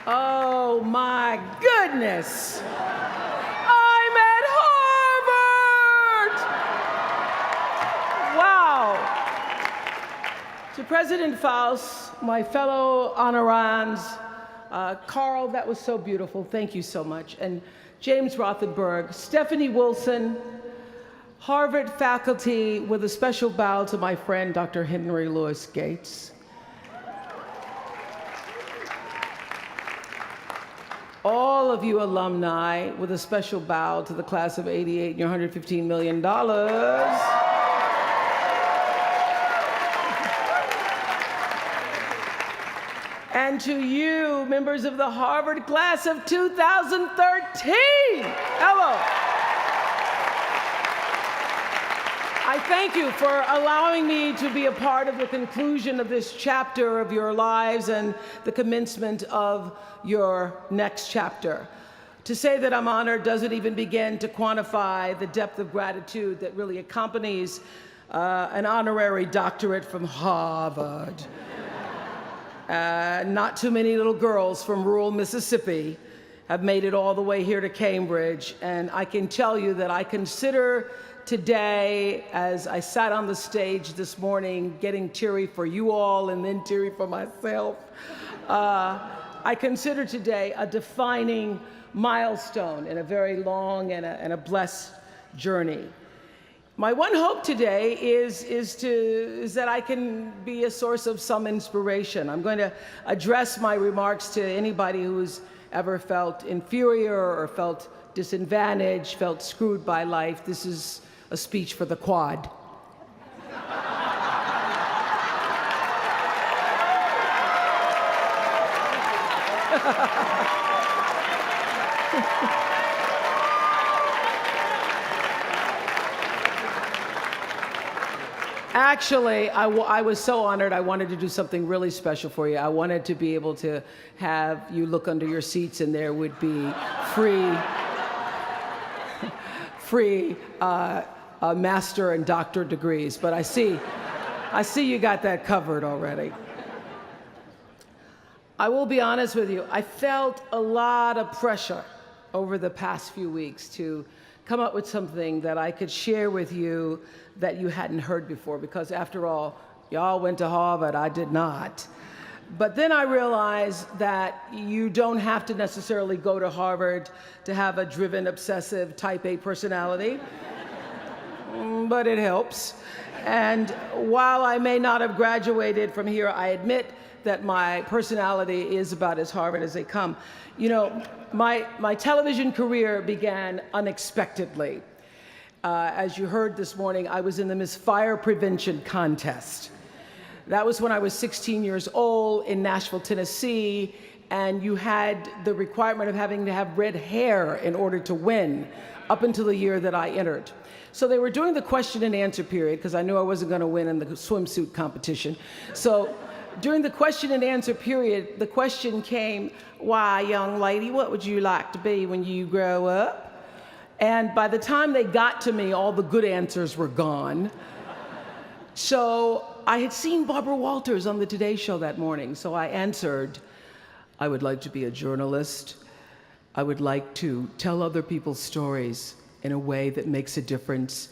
Oh my goodness! I'm at Harvard! Wow! To President Faust, my fellow honorands, Carl, that was so beautiful. Thank you so much. And James Rothenberg, Stephanie Wilson, Harvard faculty, with a special bow to my friend, Dr. Henry Louis Gates. All of you alumni, with a special bow to the class of '88 and your $115 million. And to you, members of the Harvard class of 2013, hello. I thank you for allowing me to be a part of the conclusion of this chapter of your lives and the commencement of your next chapter. To say that I'm honored doesn't even begin to quantify the depth of gratitude that really accompanies an honorary doctorate from Harvard. Not too many little girls from rural Mississippi have made it all the way here to Cambridge, and I can tell you that I consider today, as I sat on the stage this morning, getting teary for you all and then teary for myself, I consider today a defining milestone in a very long and a blessed journey. My one hope today is that I can be a source of some inspiration. I'm going to address my remarks to anybody who's ever felt inferior or felt disadvantaged, felt screwed by life. This is a speech for the quad. Actually, I was so honored. I wanted to do something really special for you. I wanted to be able to have you look under your seats and there would be free master and doctor degrees. But I see you got that covered already. I will be honest with you. I felt a lot of pressure over the past few weeks to come up with something that I could share with you that you hadn't heard before, because after all, y'all went to Harvard, I did not. But then I realized that you don't have to necessarily go to Harvard to have a driven, obsessive, type A personality, but it helps. And while I may not have graduated from here, I admit that my personality is about as Harvard as they come. You know, my television career began unexpectedly. As you heard this morning, I was in the Miss Fire Prevention contest. That was when I was 16 years old in Nashville, Tennessee, and you had the requirement of having to have red hair in order to win up until the year that I entered. So they were doing the question and answer period, because I knew I wasn't going to win in the swimsuit competition. So during the question and answer period, the question came, "Why, young lady, what would you like to be when you grow up?" And by the time they got to me, all the good answers were gone. So I had seen Barbara Walters on the Today Show that morning, so I answered, "I would like to be a journalist. I would like to tell other people's stories in a way that makes a difference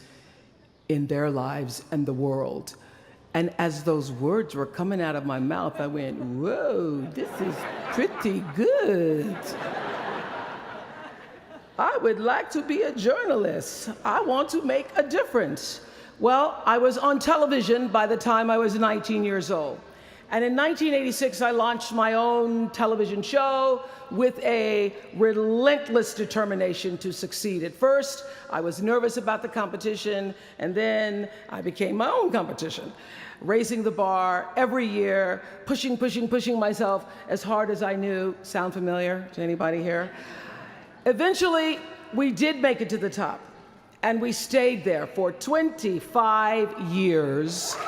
in their lives and the world." And as those words were coming out of my mouth, I went, "Whoa, this is pretty good. I would like to be a journalist. I want to make a difference." Well, I was on television by the time I was 19 years old. And in 1986, I launched my own television show with a relentless determination to succeed. At first, I was nervous about the competition, and then I became my own competition, raising the bar every year, pushing myself as hard as I knew. Sound familiar to anybody here? Eventually, we did make it to the top, and we stayed there for 25 years.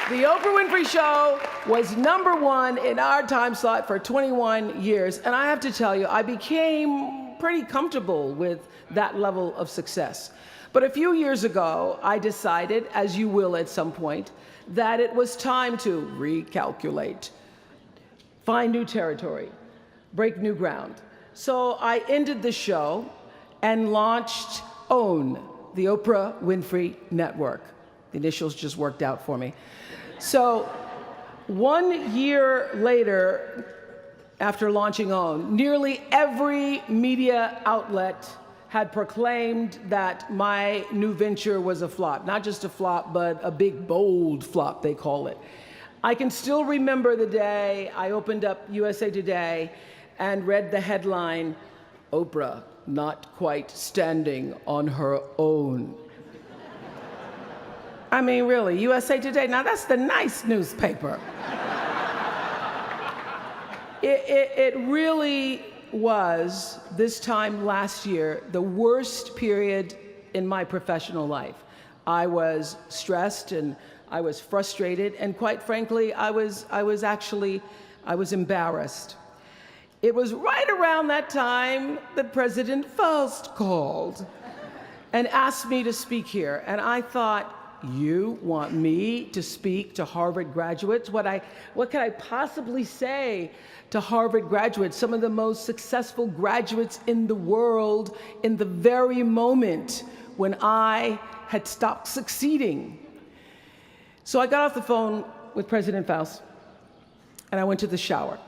The Oprah Winfrey Show was #1 in our time slot for 21 years, and I have to tell you, I became pretty comfortable with that level of success. But a few years ago, I decided, as you will at some point, that it was time to recalculate, find new territory, break new ground. So I ended the show and launched OWN, the Oprah Winfrey Network. The initials just worked out for me. So 1 year later, after launching OWN, nearly every media outlet had proclaimed that my new venture was a flop. Not just a flop, but a big, bold flop, they call it. I can still remember the day I opened up USA Today and read the headline, "Oprah not quite standing on her own." I mean, really, USA Today, now that's the nice newspaper. It really was, this time last year, the worst period in my professional life. I was stressed and I was frustrated, and quite frankly, I was embarrassed. It was right around that time that President Faust called and asked me to speak here, and I thought, you want me to speak to Harvard graduates? What could I possibly say to Harvard graduates, some of the most successful graduates in the world, in the very moment when I had stopped succeeding? So I got off the phone with President Faust, and I went to the shower.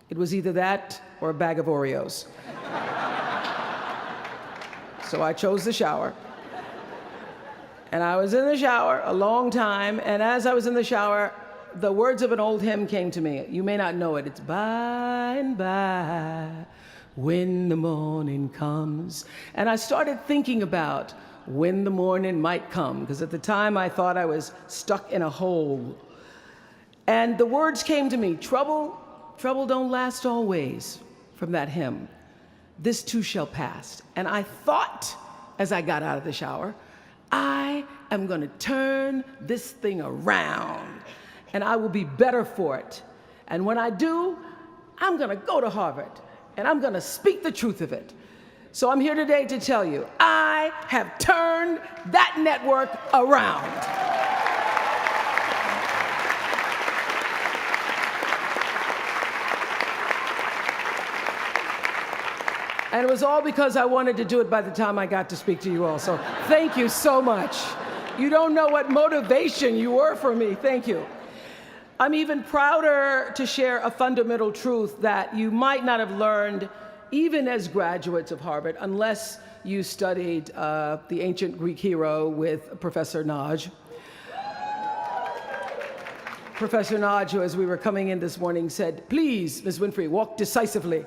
It was either that or a bag of Oreos. So I chose the shower. And I was in the shower a long time, and as I was in the shower, the words of an old hymn came to me. You may not know it. It's by and by, when the morning comes. And I started thinking about when the morning might come, because at the time I thought I was stuck in a hole. And the words came to me, trouble don't last always, from that hymn. This too shall pass. And I thought, as I got out of the shower, I am going to turn this thing around, and I will be better for it. And when I do, I'm going to go to Harvard, and I'm going to speak the truth of it. So I'm here today to tell you, I have turned that network around. And it was all because I wanted to do it by the time I got to speak to you all. So thank you so much. You don't know what motivation you were for me. Thank you. I'm even prouder to share a fundamental truth that you might not have learned even as graduates of Harvard unless you studied the ancient Greek hero with Professor Naj. Professor Naj, who as we were coming in this morning said, "Please, Ms. Winfrey, walk decisively."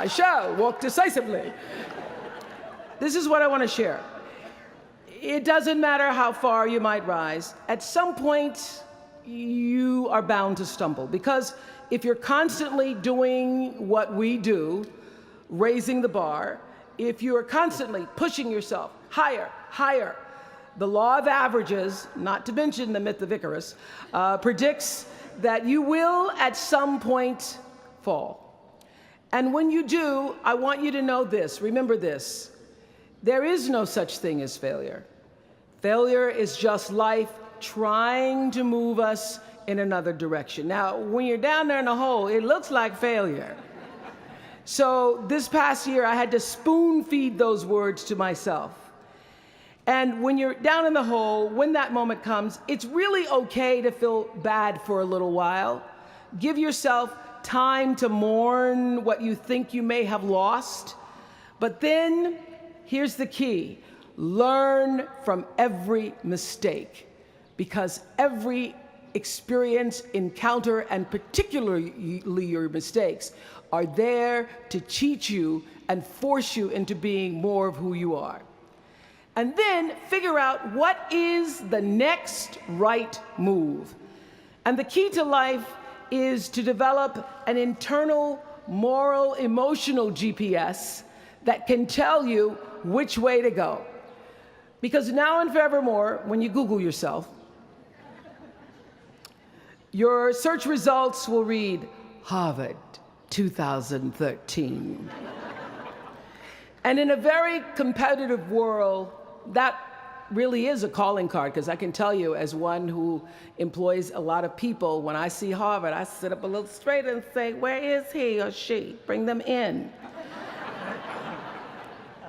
I shall walk decisively. This is what I want to share. It doesn't matter how far you might rise. At some point, you are bound to stumble, because if you're constantly doing what we do, raising the bar, if you are constantly pushing yourself higher, higher, the law of averages, not to mention the myth of Icarus, predicts that you will at some point fall. And when you do, I want you to know this, remember this, there is no such thing as failure. Failure is just life trying to move us in another direction. Now, when you're down there in the hole, it looks like failure. So this past year, I had to spoon feed those words to myself. And when you're down in the hole, when that moment comes, it's really okay to feel bad for a little while. Give yourself time to mourn what you think you may have lost. But then, here's the key. Learn from every mistake, because every experience, encounter, and particularly your mistakes are there to teach you and force you into being more of who you are. And then figure out what is the next right move. And the key to life is to develop an internal, moral, emotional GPS that can tell you which way to go. Because now and forevermore, when you Google yourself, your search results will read, Harvard 2013. And in a very competitive world, that really is a calling card, because I can tell you, as one who employs a lot of people, when I see Harvard, I sit up a little straighter and say, where is he or she? Bring them in.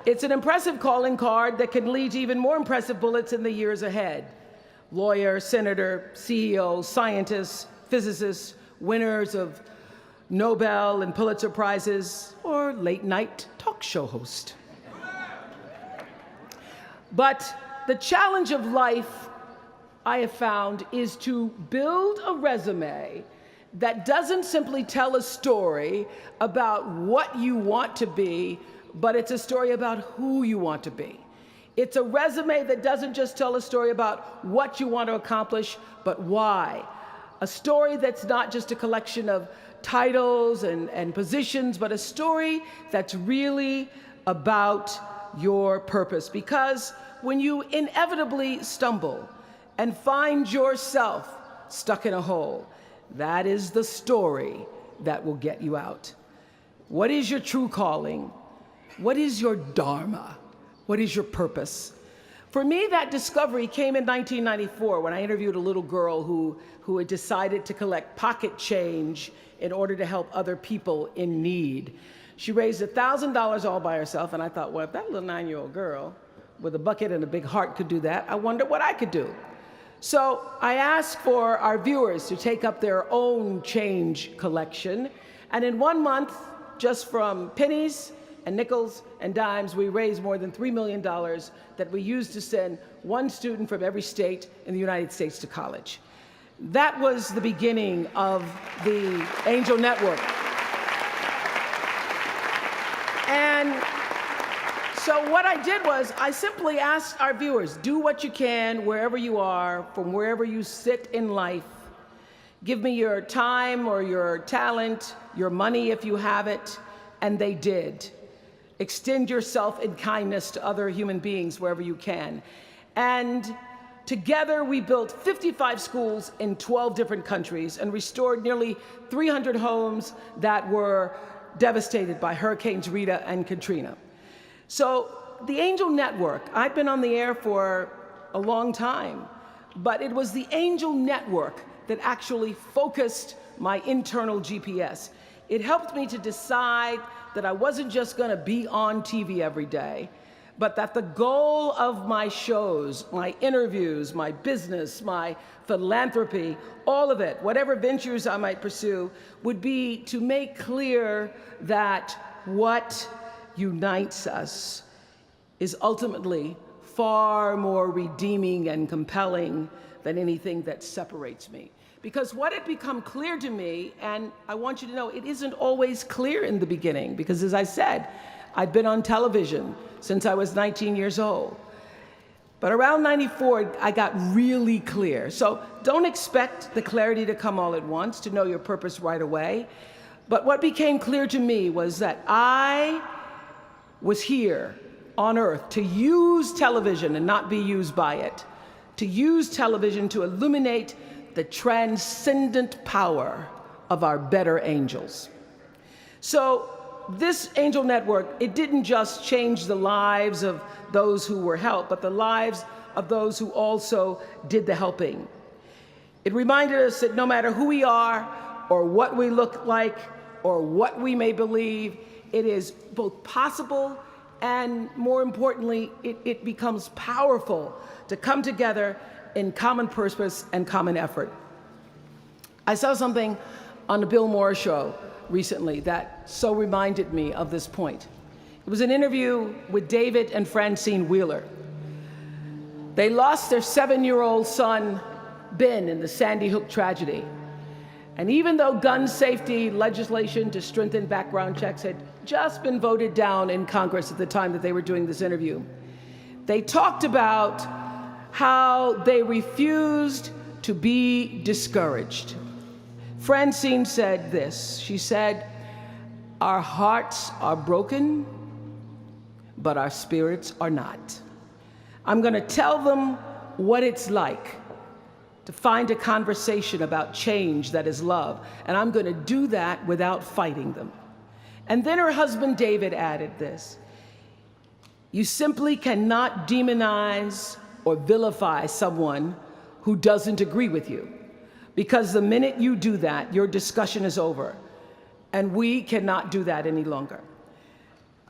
It's an impressive calling card that can lead to even more impressive bullets in the years ahead. Lawyer, senator, CEO, scientists, physicists, winners of Nobel and Pulitzer Prizes, or late-night talk show host. But the challenge of life, I have found, is to build a resume that doesn't simply tell a story about what you want to be, but it's a story about who you want to be. It's a resume that doesn't just tell a story about what you want to accomplish, but why. A story that's not just a collection of titles and positions, but a story that's really about your purpose. Because when you inevitably stumble and find yourself stuck in a hole, that is the story that will get you out. What is your true calling? What is your dharma? What is your purpose? For me, that discovery came in 1994 when I interviewed a little girl who had decided to collect pocket change in order to help other people in need. She raised $1,000 all by herself, and I thought, well, if that little 9-year-old girl with a bucket and a big heart could do that, I wonder what I could do. So I asked for our viewers to take up their own change collection, and in 1 month, just from pennies and nickels and dimes, we raised more than $3 million that we used to send one student from every state in the United States to college. That was the beginning of the Angel Network. And so what I did was I simply asked our viewers, do what you can wherever you are, from wherever you sit in life. Give me your time or your talent, your money if you have it, and they did. Extend yourself in kindness to other human beings wherever you can. And together we built 55 schools in 12 different countries and restored nearly 300 homes that were devastated by Hurricanes Rita and Katrina. So the Angel Network, I've been on the air for a long time, but it was the Angel Network that actually focused my internal GPS. It helped me to decide that I wasn't just going to be on TV every day, but that the goal of my shows, my interviews, my business, my philanthropy, all of it, whatever ventures I might pursue, would be to make clear that what unites us is ultimately far more redeeming and compelling than anything that separates me. Because what had become clear to me, and I want you to know, it isn't always clear in the beginning, because as I said, I'd been on television since I was 19 years old. But around 94, I got really clear. So don't expect the clarity to come all at once, to know your purpose right away. But what became clear to me was that I was here on Earth to use television and not be used by it, to use television to illuminate the transcendent power of our better angels. So this Angel Network, it didn't just change the lives of those who were helped, but the lives of those who also did the helping. It reminded us that no matter who we are, or what we look like, or what we may believe, it is both possible and, more importantly, it becomes powerful to come together in common purpose and common effort. I saw something on the Bill Maher show recently that so reminded me of this point. It was an interview with David and Francine Wheeler. They lost their 7-year-old son, Ben, in the Sandy Hook tragedy. And even though gun safety legislation to strengthen background checks had just been voted down in Congress at the time that they were doing this interview, they talked about how they refused to be discouraged. Francine said this. She said, "Our hearts are broken, but our spirits are not. I'm going to tell them what it's like to find a conversation about change that is love, and I'm going to do that without fighting them." And then her husband David added this: "You simply cannot demonize or vilify someone who doesn't agree with you. Because the minute you do that, your discussion is over. And we cannot do that any longer.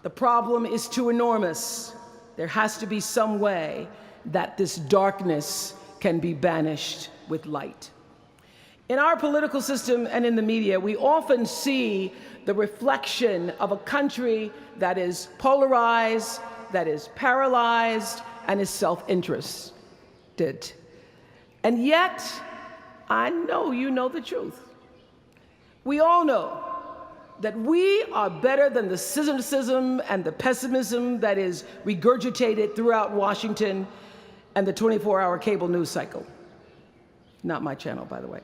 The problem is too enormous. There has to be some way that this darkness can be banished with light. In our political system and in the media, we often see the reflection of a country that is polarized, that is paralyzed, and is self-interested. And yet, I know you know the truth. We all know that we are better than the cynicism and the pessimism that is regurgitated throughout Washington and the 24-hour cable news cycle. Not my channel, by the way.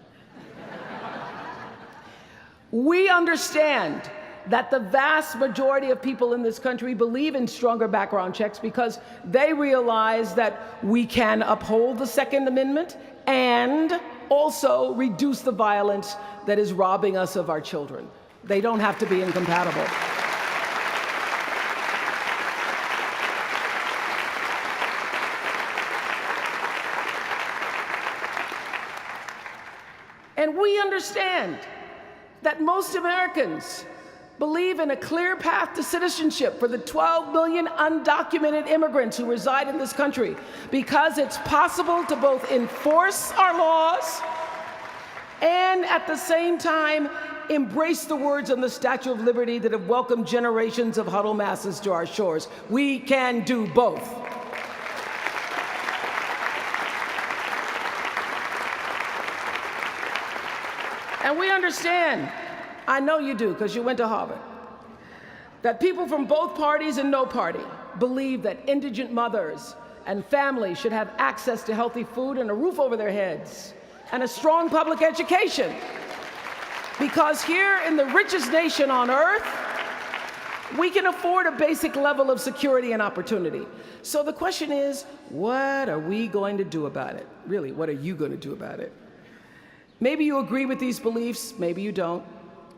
We understand that the vast majority of people in this country believe in stronger background checks because they realize that we can uphold the Second Amendment and also reduce the violence that is robbing us of our children. They don't have to be incompatible. And we understand that most Americans believe in a clear path to citizenship for the 12 million undocumented immigrants who reside in this country, because it's possible to both enforce our laws and at the same time embrace the words on the Statue of Liberty that have welcomed generations of huddled masses to our shores. We can do both. And we understand, I know you do because you went to Harvard, that people from both parties and no party believe that indigent mothers and families should have access to healthy food and a roof over their heads and a strong public education. Because here in the richest nation on earth, we can afford a basic level of security and opportunity. So the question is, what are we going to do about it? Really, what are you going to do about it? Maybe you agree with these beliefs, maybe you don't.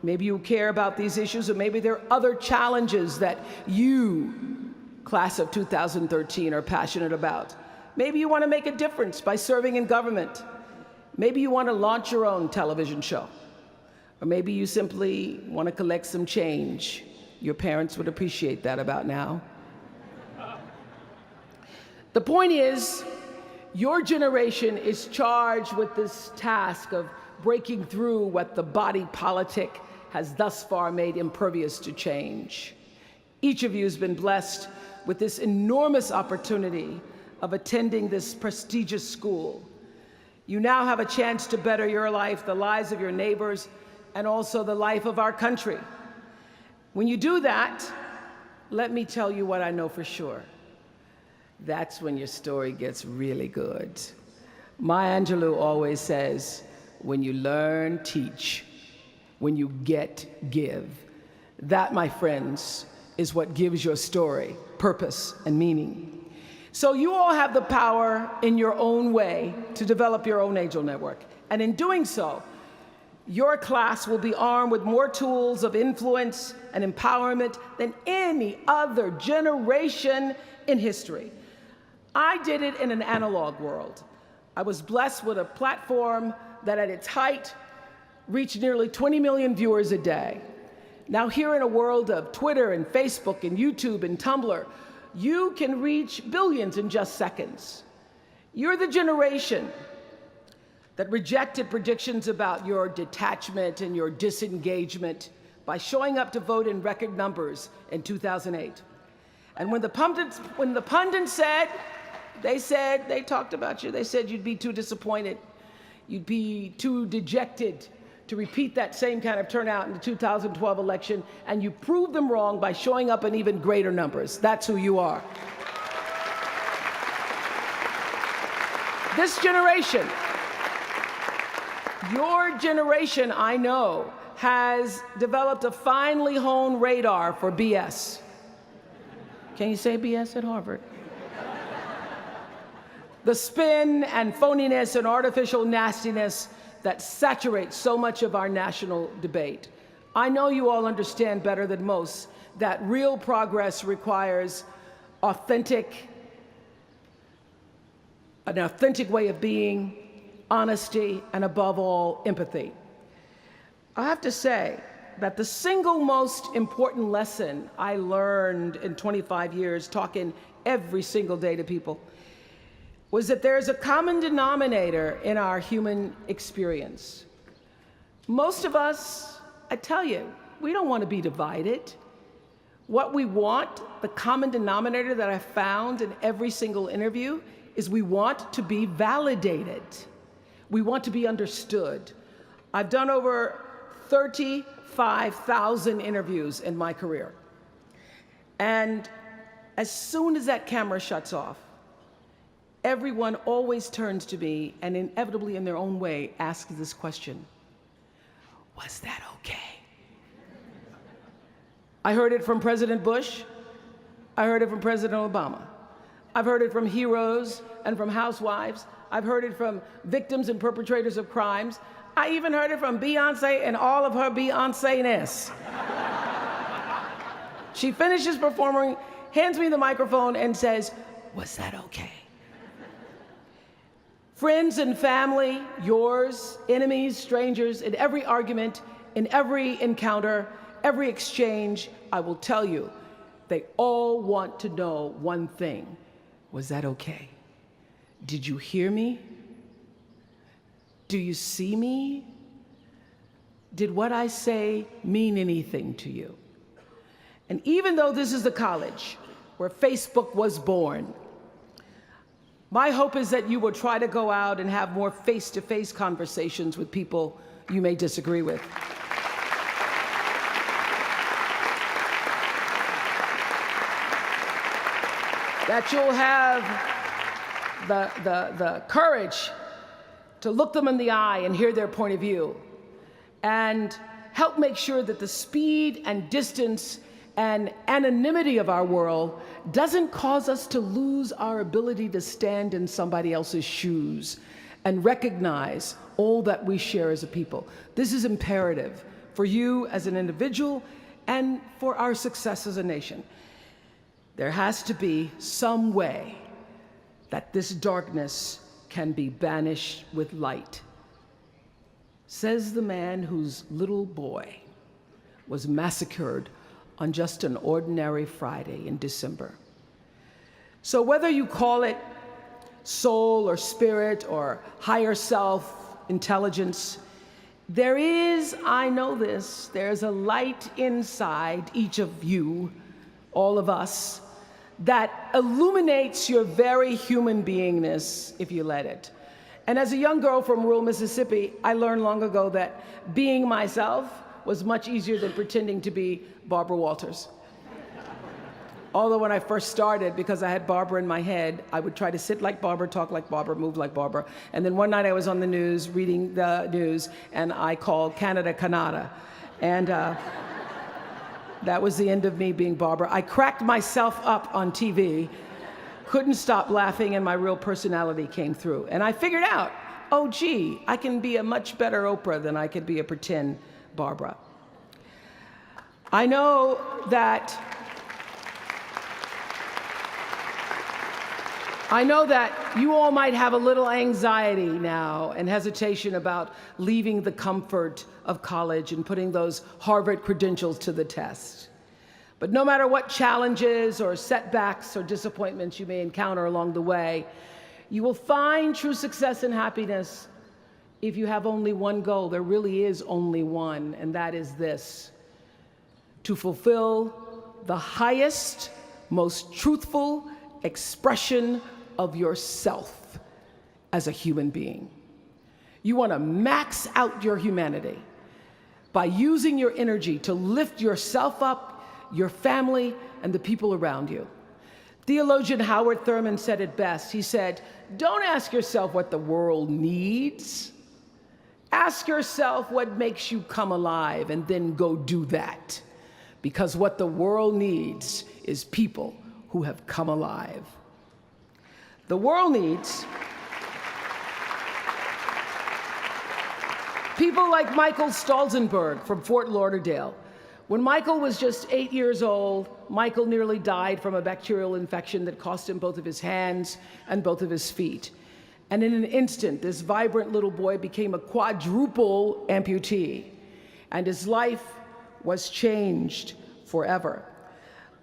Maybe you care about these issues, or maybe there are other challenges that you, class of 2013, are passionate about. Maybe you want to make a difference by serving in government. Maybe you want to launch your own television show. Or maybe you simply want to collect some change. Your parents would appreciate that about now. The point is, your generation is charged with this task of breaking through what the body politic has thus far made impervious to change. Each of you has been blessed with this enormous opportunity of attending this prestigious school. You now have a chance to better your life, the lives of your neighbors, and also the life of our country. When you do that, let me tell you what I know for sure. That's when your story gets really good. Maya Angelou always says, when you learn, teach. When you get, give. That, my friends, is what gives your story purpose and meaning. So you all have the power in your own way to develop your own angel network. And in doing so, your class will be armed with more tools of influence and empowerment than any other generation in history. I did it in an analog world. I was blessed with a platform that at its height reached nearly 20 million viewers a day. Now here in a world of Twitter and Facebook and YouTube and Tumblr, you can reach billions in just seconds. You're the generation that rejected predictions about your detachment and your disengagement by showing up to vote in record numbers in 2008. And when the pundits said, they talked about you, they said you'd be too disappointed, you'd be too dejected to repeat that same kind of turnout in the 2012 election, and you proved them wrong by showing up in even greater numbers. That's who you are. This generation, your generation, I know, has developed a finely honed radar for BS. Can you say BS at Harvard? The spin and phoniness and artificial nastiness that saturates so much of our national debate. I know you all understand better than most that real progress requires authentic an authentic way of being, honesty, and above all, empathy. I have to say that the single most important lesson I learned in 25 years talking every single day to people was that there's a common denominator in our human experience. Most of us, I tell you, we don't want to be divided. What we want, the common denominator that I found in every single interview, is we want to be validated. We want to be understood. I've done over 35,000 interviews in my career. And as soon as that camera shuts off, everyone always turns to me and inevitably in their own way asks this question: was that okay? I heard it from President Bush. I heard it from President Obama. I've heard it from heroes and from housewives. I've heard it from victims and perpetrators of crimes. I even heard it from Beyonce and all of her Beyonce-ness. She finishes performing, hands me the microphone and says, "Was that okay?" Friends and family, yours, enemies, strangers, in every argument, in every encounter, every exchange, I will tell you, they all want to know one thing: was that okay? Did you hear me? Do you see me? Did what I say mean anything to you? And even though this is the college where Facebook was born, my hope is that you will try to go out and have more face-to-face conversations with people you may disagree with. That you'll have the courage to look them in the eye and hear their point of view, and help make sure that the speed and distance and anonymity of our world doesn't cause us to lose our ability to stand in somebody else's shoes and recognize all that we share as a people. This is imperative for you as an individual and for our success as a nation. There has to be some way that this darkness can be banished with light, says the man whose little boy was massacred on just an ordinary Friday in December. So whether you call it soul or spirit or higher self, intelligence, there is, I know this, there's a light inside each of you, all of us, that illuminates your very human beingness if you let it. And as a young girl from rural Mississippi, I learned long ago that being myself was much easier than pretending to be Barbara Walters. Although when I first started, because I had Barbara in my head, I would try to sit like Barbara, talk like Barbara, move like Barbara. And then one night I was on the news, reading the news, and I called Canada, Canada. And that was the end of me being Barbara. I cracked myself up on TV, couldn't stop laughing, and my real personality came through. And I figured out, oh gee, I can be a much better Oprah than I could be a pretend Barbara. I know that you all might have a little anxiety now and hesitation about leaving the comfort of college and putting those Harvard credentials to the test. But no matter what challenges or setbacks or disappointments you may encounter along the way, you will find true success and happiness if you have only one goal. There really is only one, and that is this: to fulfill the highest, most truthful expression of yourself as a human being. You want to max out your humanity by using your energy to lift yourself up, your family, and the people around you. Theologian Howard Thurman said it best. He said, "Don't ask yourself what the world needs. Ask yourself what makes you come alive, and then go do that. Because what the world needs is people who have come alive." The world needs people like Michael Stolzenberg from Fort Lauderdale. When Michael was just 8 years old, Michael nearly died from a bacterial infection that cost him both of his hands and both of his feet. And in an instant, this vibrant little boy became a quadruple amputee, and his life was changed forever.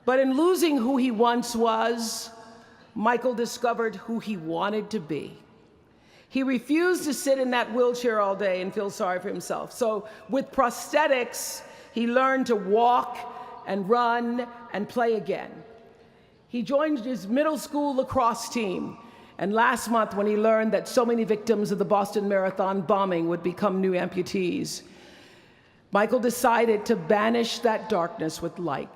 But in losing who he once was, Michael discovered who he wanted to be. He refused to sit in that wheelchair all day and feel sorry for himself. So with prosthetics, he learned to walk and run and play again. He joined his middle school lacrosse team. And last month, when he learned that so many victims of the Boston Marathon bombing would become new amputees, Michael decided to banish that darkness with light.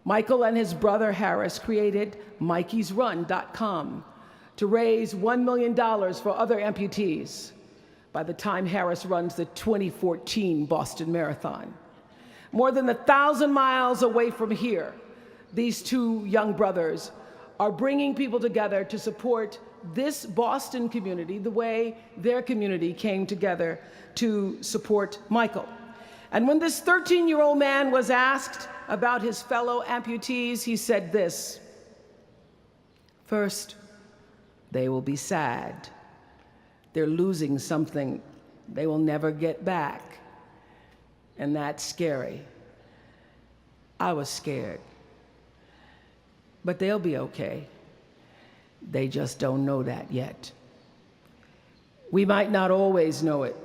Michael and his brother Harris created MikeysRun.com to raise $1 million for other amputees by the time Harris runs the 2014 Boston Marathon. More than 1,000 miles away from here, these two young brothers are bringing people together to support this Boston community the way their community came together to support Michael. And when this 13-year-old man was asked about his fellow amputees, he said this: first, they will be sad. They're losing something they will never get back. And that's scary. I was scared. But they'll be okay. They just don't know that yet. We might not always know it.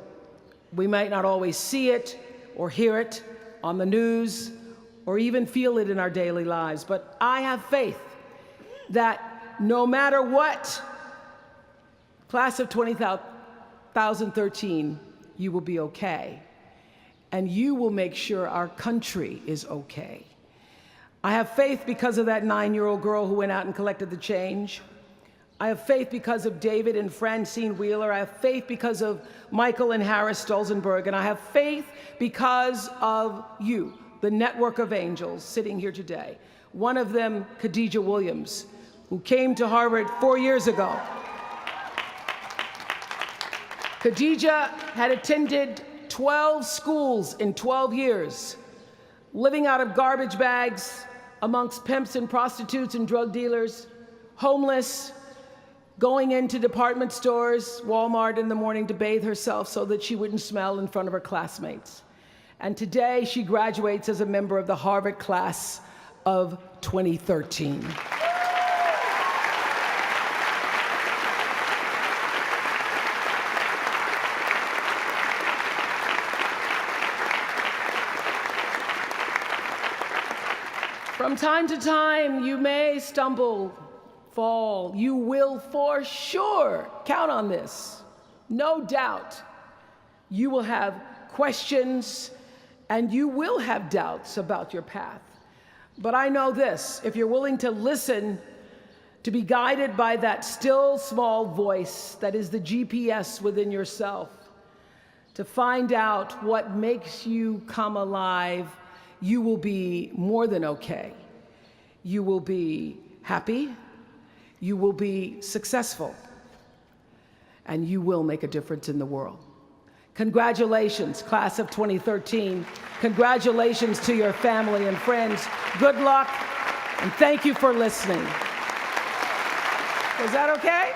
We might not always see it or hear it on the news or even feel it in our daily lives. But I have faith that no matter what, class of 2013, you will be okay. And you will make sure our country is okay. I have faith because of that 9-year-old girl who went out and collected the change. I have faith because of David and Francine Wheeler. I have faith because of Michael and Harris Stolzenberg. And I have faith because of you, the network of angels sitting here today. One of them, Khadijah Williams, who came to Harvard 4 years ago. Khadijah had attended 12 schools in 12 years, living out of garbage bags amongst pimps and prostitutes and drug dealers, homeless, going into department stores, Walmart in the morning to bathe herself so that she wouldn't smell in front of her classmates. And today she graduates as a member of the Harvard class of 2013. From time to time, you may stumble, fall. You will for sure count on this. No doubt. You will have questions and you will have doubts about your path. But I know this: if you're willing to listen, to be guided by that still small voice that is the GPS within yourself, to find out what makes you come alive, you will be more than okay. You will be happy, you will be successful, and you will make a difference in the world. Congratulations, class of 2013. Congratulations to your family and friends. Good luck, and thank you for listening. Is that okay?